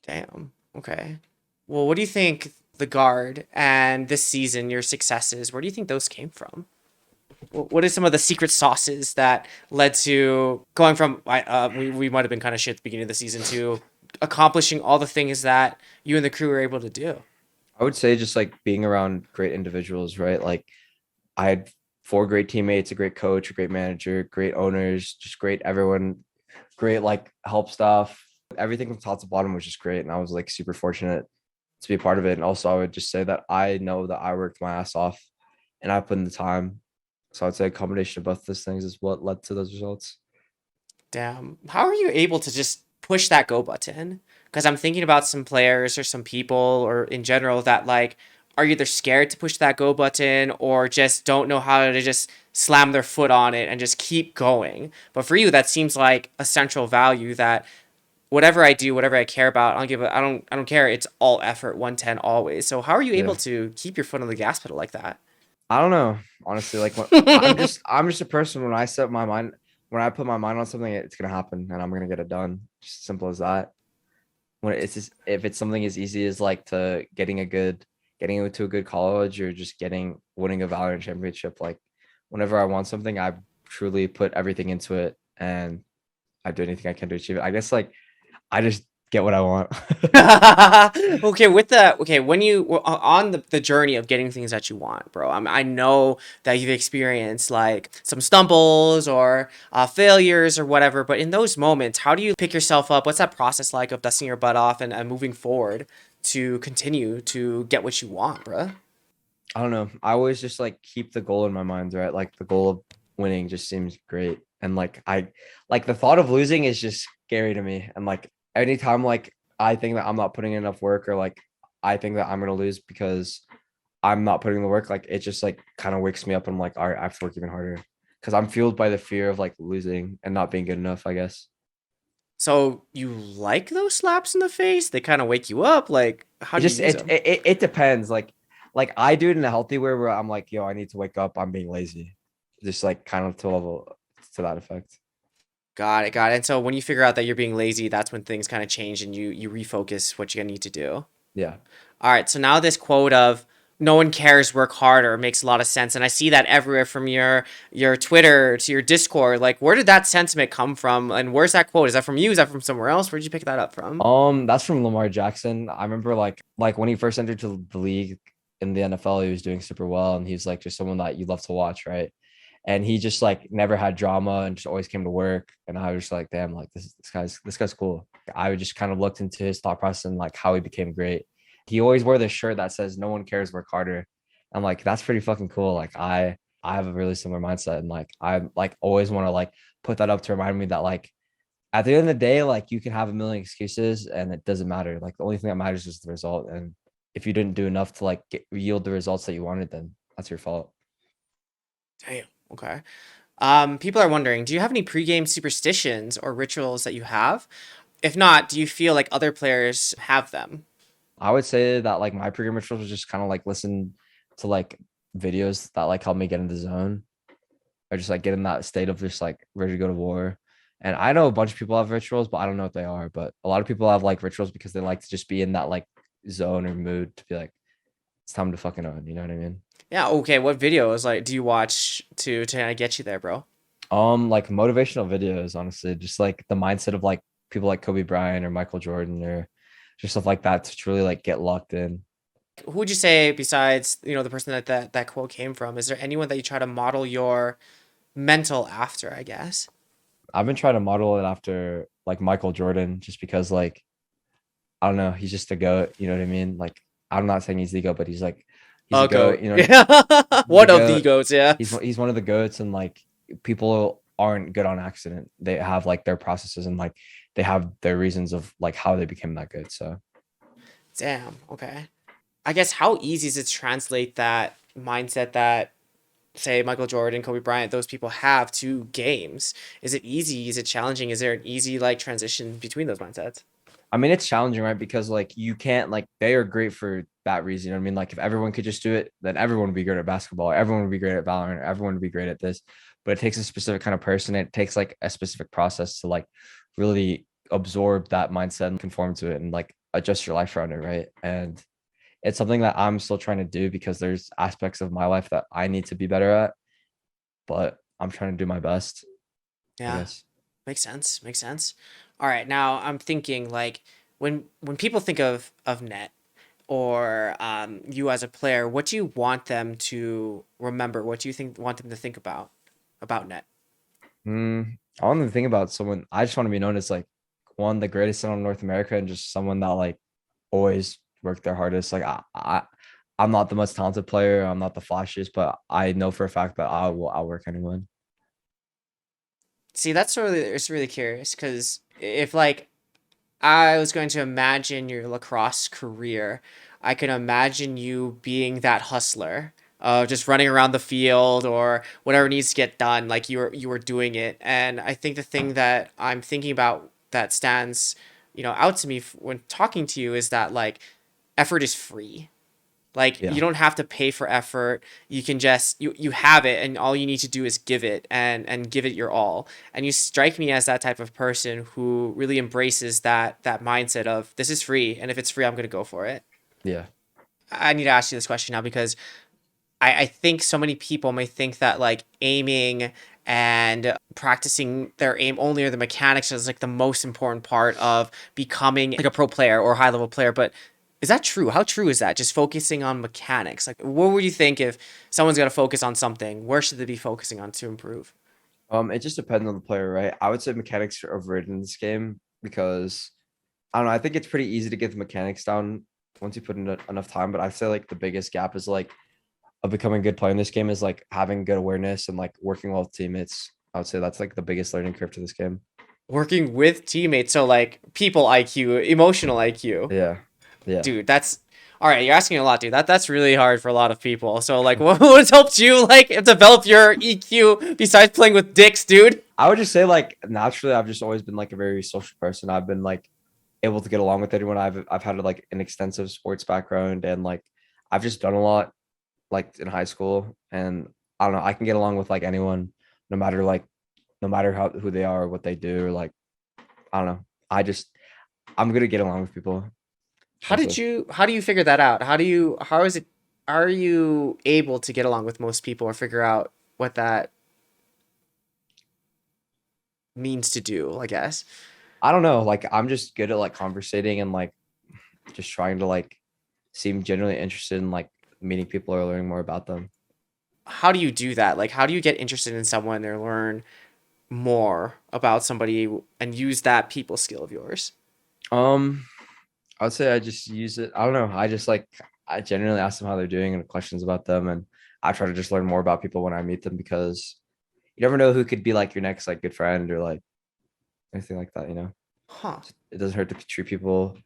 Damn. Okay. Well, what do you think the guard and this season, your successes, where do you think those came from? What are some of the secret sauces that led to going from we might have been kind of shit at the beginning of the season to accomplishing all the things that you and the crew were able to do? I would say just like being around great individuals, right? Like I had four great teammates, a great coach, a great manager, great owners, just great everyone, great like help staff. Everything from top to bottom was just great. And I was like super fortunate to be a part of it. And also I would just say that I know that I worked my ass off and I put in the time. So I'd say a combination of both those things is what led to those results. Damn. How are you able to just push that go button? Because I'm thinking about some players or some people or in general that like are either scared to push that go button or just don't know how to just slam their foot on it and just keep going. But for you, that seems like a central value that whatever I do, whatever I care about, I'll give it. I don't care. It's all effort, 110 always. So how are you able Yeah. to keep your foot on the gas pedal like that? I don't know. Honestly, like when, I'm just a person when I set my mind when I put my mind on something, it's gonna happen and I'm gonna get it done. Just simple as that. When it's just if it's something as easy as like to getting into a good college or just getting winning a Valorant championship, like whenever I want something, I truly put everything into it and I do anything I can to achieve it. I guess like I just get what I want. Okay, when you were on the journey of getting things that you want, bro. I know that you've experienced like some stumbles or failures or whatever, but in those moments, how do you pick yourself up? What's that process like of dusting your butt off and moving forward to continue to get what you want, bro? I don't know. I always just like keep the goal in my mind, right? Like the goal of winning just seems great. And like I like the thought of losing is just scary to me. And like anytime like I think that I'm not putting in enough work or like I think that I'm gonna lose because I'm not putting in the work, like it just like kind of wakes me up and I'm like, all right, I have to work even harder. Cause I'm fueled by the fear of like losing and not being good enough, I guess. So you like those slaps in the face? They kind of wake you up. Like, how It do you just use them? it depends. Like I do it in a healthy way where I'm like, yo, I need to wake up. I'm being lazy. Just like kind of to level to that effect. Got it, got it. And so when you figure out that you're being lazy, that's when things kind of change and you refocus what you're gonna need to do. Yeah. All right, so now this quote of "no one cares, work harder" makes a lot of sense, and I see that everywhere from your Twitter to your Discord. Like, where did that sentiment come from, and where's that quote? Is that from you? Is that from somewhere else? Where did you pick that up from? That's from Lamar Jackson. I remember like when he first entered to the league in the NFL, he was doing super well, and he's like just someone that you love to watch, right? And he just like never had drama and just always came to work. And I was just like, damn, like this guy's cool. I just kind of looked into his thought process and like how he became great. He always wore this shirt that says "No one cares, work harder." I'm like, that's pretty fucking cool. Like I have a really similar mindset, and like I like always want to like put that up to remind me that like at the end of the day, like you can have a million excuses and it doesn't matter. Like the only thing that matters is the result. And if you didn't do enough to like yield the results that you wanted, then that's your fault. Damn. Okay. People are wondering, do you have any pregame superstitions or rituals that you have? If not, do you feel like other players have them? I would say that like my pre-game rituals was just kind of like listen to like videos that like help me get in the zone or just like get in that state of just like ready to go to war. And I know a bunch of people have rituals, but I don't know what they are. But a lot of people have like rituals because they like to just be in that like zone or mood to be like it's time to fucking own. You know what I mean? Yeah. Okay. What videos like do you watch to kind of get you there, bro? Like motivational videos, honestly, just like the mindset of like people like Kobe Bryant or Michael Jordan or just stuff like that to really like get locked in. Who would you say besides the person that quote came from? Is there anyone that you try to model your mental after? I guess. I've been trying to model it after like Michael Jordan, just because like I don't know, he's just a goat. You know what I mean? Like I'm not saying he's the goat, but he's a A goat. goat. You know, Yeah. he's a One of the goat. goats. Yeah. He's one of the goats, and like people aren't good on accident. They have like their processes and like they have their reasons of like how they became that good. So Damn. Okay. I guess how easy is it to translate that mindset that say Michael Jordan, Kobe Bryant, those people have to games? Is it easy? Is it challenging? Is there an easy like transition between those mindsets? I mean, it's challenging, right? Because like you can't like they are great for that reason. You know what I mean? Like if everyone could just do it, then everyone would be great at basketball. Everyone would be great at Valorant. Everyone would be great at this. But it takes a specific kind of person. It takes like a specific process to like really absorb that mindset and conform to it and like adjust your life around it, right? And it's something that I'm still trying to do because there's aspects of my life that I need to be better at, but I'm trying to do my best, I Yeah. guess. Makes sense. Makes sense. All right, now I'm thinking like when people think of net or you as a player, what do you want them to remember? What do you think want them to think about net? I want to think about someone. I just want to be known as like one the greatest center in North America and just someone that like always worked their hardest. Like I'm not the most talented player. I'm not the flashiest, but I know for a fact that I will outwork anyone. See, that's really it's really curious because if like I was going to imagine your lacrosse career, I can imagine you being that hustler, just running around the field or whatever needs to get done, like you were doing it. And I think the thing that I'm thinking about that stands, out to me when talking to you is that like effort is free. Like you Yeah, don't have to pay for effort. You can just you have it and all you need to do is give it and give it your all. And you strike me as that type of person who really embraces that mindset of this is free and if it's free I'm going to go for it. yeah, I need to ask you this question now because I think so many people may think that like aiming and practicing their aim only or the mechanics is like the most important part of becoming like a pro player or high level player. But is that true? How true is that? Just focusing on mechanics. Like, what would you think if someone's got to focus on something? Where should they be focusing on to improve? it just depends on the player, right? I would say mechanics are overrated in this game because I don't know. I think it's pretty easy to get the mechanics down once you put in enough time. But I'd say like the biggest gap is like of becoming a good player in this game is like having good awareness and like working well with teammates. I would say that's like the biggest learning curve to this game. Working with teammates, so like people IQ, emotional IQ. Yeah, yeah. Dude, that's all right. You're asking a lot, dude. That's really hard for a lot of people. So, like, what has helped you like develop your EQ besides playing with dicks, dude? I would just say like naturally, I've just always been like a very social person. I've been like able to get along with anyone. I've had like an extensive sports background and like I've just done a lot like in high school, and I don't know. I can get along with like anyone, no matter like no matter how who they are or what they do or like I don't know. I'm good at getting along with people. Honestly. How do you figure that out? How is it are you able to get along with most people or figure out what that means to do, I guess? I don't know. Like I'm just good at like conversating and like just trying to like seem genuinely interested in like meeting people or learning more about them. How do you do that? Like how do you get interested in someone or learn more about somebody and use that people skill of yours? Um, I would say I just use it. I don't know. I just like I genuinely ask them how they're doing and questions about them, and I try to just learn more about people when I meet them because you never know who could be like your next like good friend or like anything like that. You know, Huh. it doesn't hurt to treat people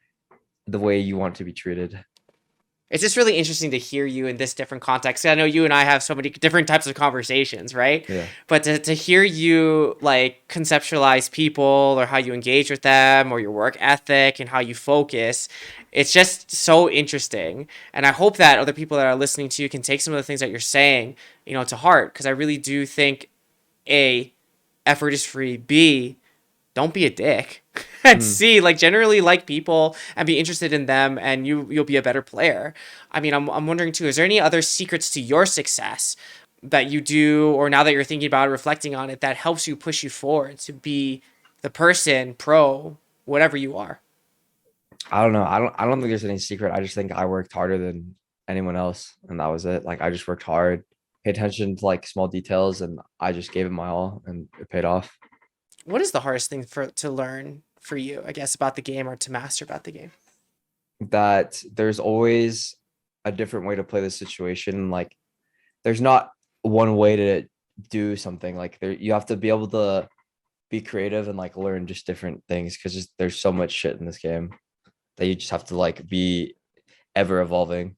the way you want to be treated. It's just really interesting to hear you in this different context. I know you and I have so many different types of conversations, right? Yeah, But to hear you like conceptualize people or how you engage with them or your work ethic and how you focus, it's just so interesting. And I hope that other people that are listening to you can take some of the things that you're saying, to heart. Because I really do think A, effort is free. B, don't be a dick. And Mm. C, like generally like people and be interested in them, and you'll be a better player. I mean, I'm wondering too, is there any other secrets to your success that you do, or now that you're thinking about it, reflecting on it, that helps you push you forward to be the person, pro, whatever you are? I don't know. I don't think there's any secret. I just think I worked harder than anyone else, and that was it. Like I just worked hard, paid attention to like small details, and I just gave it my all, and it paid off. What is the hardest thing for to learn for you, I guess, about the game or to master about the game? That there's always a different way to play the situation. Like there's not one way to do something. Like there, you have to be able to be creative and like learn just different things because there's so much shit in this game that you just have to like be ever evolving.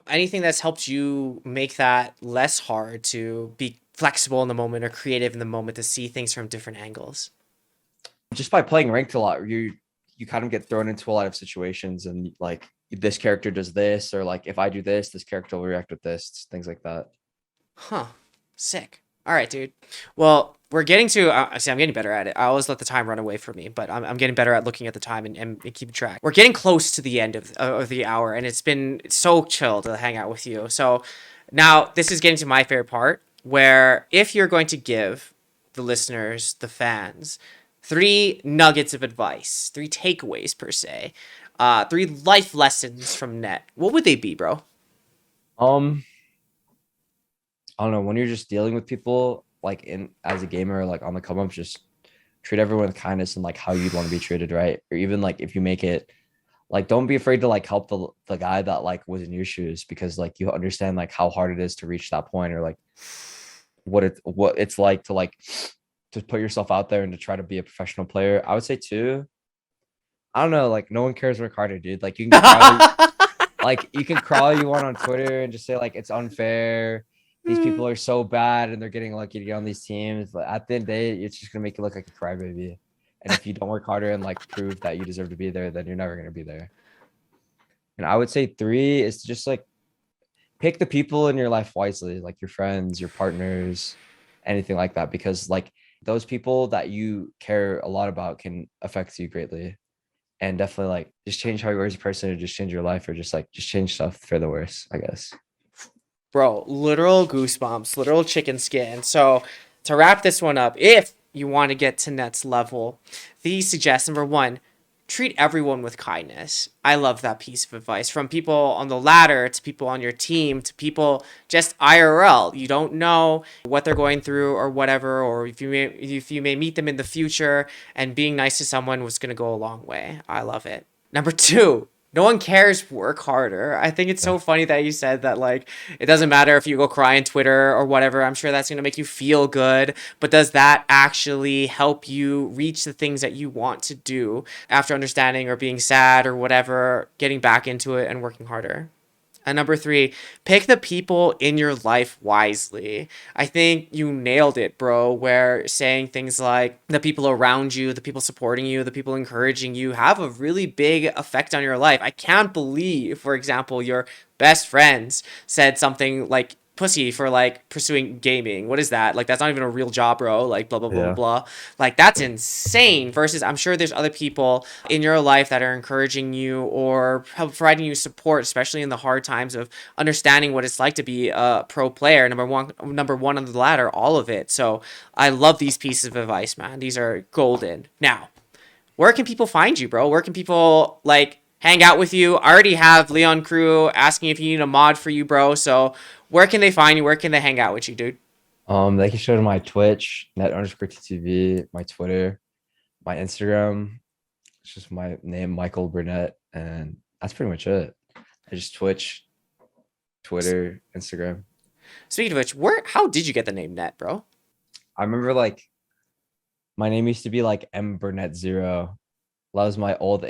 Anything that's helped you make that less hard to be flexible in the moment or creative in the moment to see things from different angles? Just by playing ranked a lot, you kind of get thrown into a lot of situations and like this character does this, or like if I do this, this character will react with this, things like that. Huh. Sick. All right, dude. Well, we're getting to, see, I'm getting better at it. I always let the time run away from me, but I'm getting better at looking at the time and keeping track. We're getting close to the end of the hour, and it's been so chill to hang out with you. So now this is getting to my favorite part, where if you're going to give the listeners, the fans, three nuggets of advice, three takeaways per se, three life lessons from Net, what would they be, bro? Um, I don't know, when you're just dealing with people like in as a gamer, like on the come up, just treat everyone with kindness and like how you'd want to be treated, right? Or even like if you make it, like don't be afraid to like help the guy that like was in your shoes, because like you understand like how hard it is to reach that point, or like what it's like to put yourself out there and to try to be a professional player. I would say too, I don't know, like no one cares work harder, dude. Like you can crawl you want on Twitter and just say like it's unfair. These people are so bad and they're getting lucky to get on these teams. But at the end of the day, it's just gonna make you look like a crybaby. And if you don't work harder and like prove that you deserve to be there, then you're never gonna be there. And I would say three is to just like pick the people in your life wisely, like your friends, your partners, anything like that, because like those people that you care a lot about can affect you greatly. And definitely like just change how you are as a person, or just change your life, or just change stuff for the worse, I guess. Bro, literal goosebumps, literal chicken skin. So, to wrap this one up, if you want to get to Net's level, these suggest number one, treat everyone with kindness. I love that piece of advice. From people on the ladder to people on your team to people just IRL. You don't know what they're going through or whatever, or if you may meet them in the future, and being nice to someone was gonna go a long way. I love it. Number two, no one cares, work harder. I think it's Yeah. so funny that you said that, like, it doesn't matter if you go cry on Twitter or whatever. I'm sure that's going to make you feel good, but does that actually help you reach the things that you want to do after understanding or being sad or whatever, getting back into it and working harder? And number three, pick the people in your life wisely. I think you nailed it, bro, where saying things like the people around you, the people supporting you, the people encouraging you have a really big effect on your life. I can't believe, for example, your best friends said something like pussy for like pursuing gaming. What is that? Like, that's not even a real job, bro. Like, blah, blah, blah, blah, Yeah. blah. Like, that's insane. Versus, I'm sure there's other people in your life that are encouraging you or providing you support, especially in the hard times of understanding what it's like to be a pro player. Number one on the ladder, all of it. So I love these pieces of advice, man. These are golden. Now, where can people find you, bro? Where can people like hang out with you? I already have Leon Crew asking if you need a mod for you, bro. So where can they find you? Where can they hang out with you, dude? They can show to my Twitch, net_TTV, my Twitter, my Instagram. It's just my name, Michael Burnett, and that's pretty much it. I just Twitch, Twitter, Instagram. Speaking of which, where how did you get the name Net, bro? I remember like my name used to be like M Burnett Zero. That was my old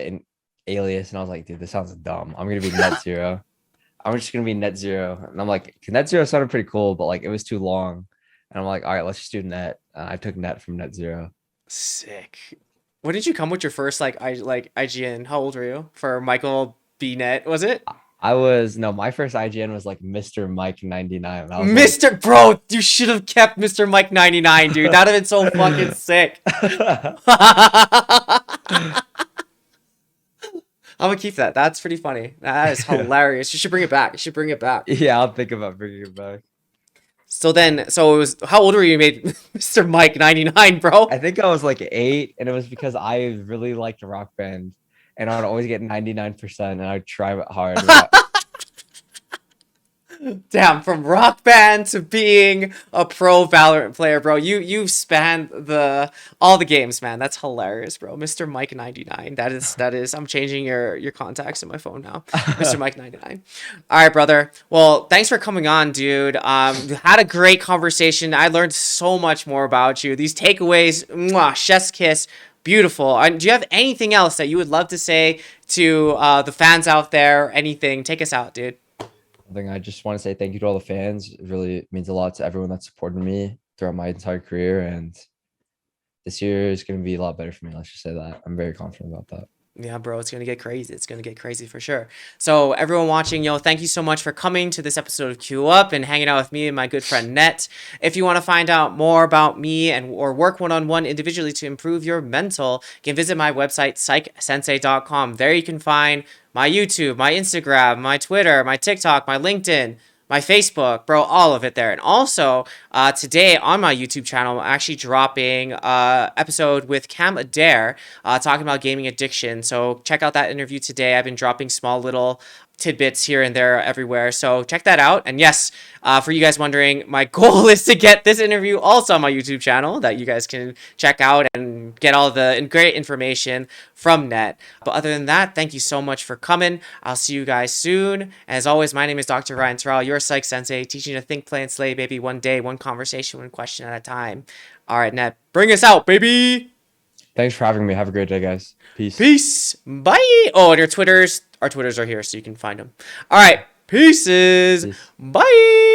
alias, and I was like, dude, this sounds dumb. I'm gonna be Net Zero. I'm just gonna be Net Zero, and I'm like, Net Zero sounded pretty cool, but like it was too long, and I'm like, all right, let's just do Net. I took Net from Net Zero. Sick. When did you come with your first like IGN? How old were you for Michael B Net? Was it? I was no, my first IGN was like Mr. Mike 99. I was like, Mr. Bro, you should have kept Mr. Mike 99, dude. That'd have been so fucking sick. I'm gonna keep that. That's pretty funny. That is hilarious. You should bring it back. You should bring it back. yeah, I'll think about bringing it back. So it was, how old were you made Mr. Mike 99, bro? I think I was like 8, and it was because I really liked Rock Band, and I would always get 99%, and I'd try hard. Damn, from Rock Band to being a pro Valorant player, bro. You've spanned all the games, man. That's hilarious, bro. Mr. Mike 99. That is I'm changing your contacts in my phone now. Mr. Mike 99. All right, brother. Well, thanks for coming on, dude. Had a great conversation. I learned so much more about you. These takeaways, mwah, chef's kiss. Beautiful. Do you have anything else that you would love to say to the fans out there? Anything? Take us out, dude. I think I just want to say thank you to all the fans. It really means a lot to everyone that supported me throughout my entire career, and this year is going to be a lot better for me. Let's just say that. I'm very confident about that. Yeah, bro, it's gonna get crazy. It's gonna get crazy for sure. So everyone watching, thank you so much for coming to this episode of Queue Up and hanging out with me and my good friend Net. If you want to find out more about me and or work one-on-one individually to improve your mental, you can visit my website, PsychSensei.com. There you can find my YouTube, my Instagram, my Twitter, my TikTok, my LinkedIn, my Facebook, bro, all of it there. And also, today on my YouTube channel, I'm actually dropping episode with Cam Adair talking about gaming addiction. So check out that interview today. I've been dropping small little tidbits here and there everywhere. So check that out. And yes, for you guys wondering, my goal is to get this interview also on my YouTube channel that you guys can check out and get all the great information from Net. But other than that, thank you so much for coming. I'll see you guys soon. As always, my name is Dr. Ryan Terrell, your Psych Sensei, teaching you to think, play, and slay, baby, one day, one conversation, one question at a time. All right, Net, bring us out, baby. Thanks for having me. Have a great day, guys. Peace. Peace. Bye. Oh, and our Twitters are here, so you can find them. All right. Peaces. Peace. Bye.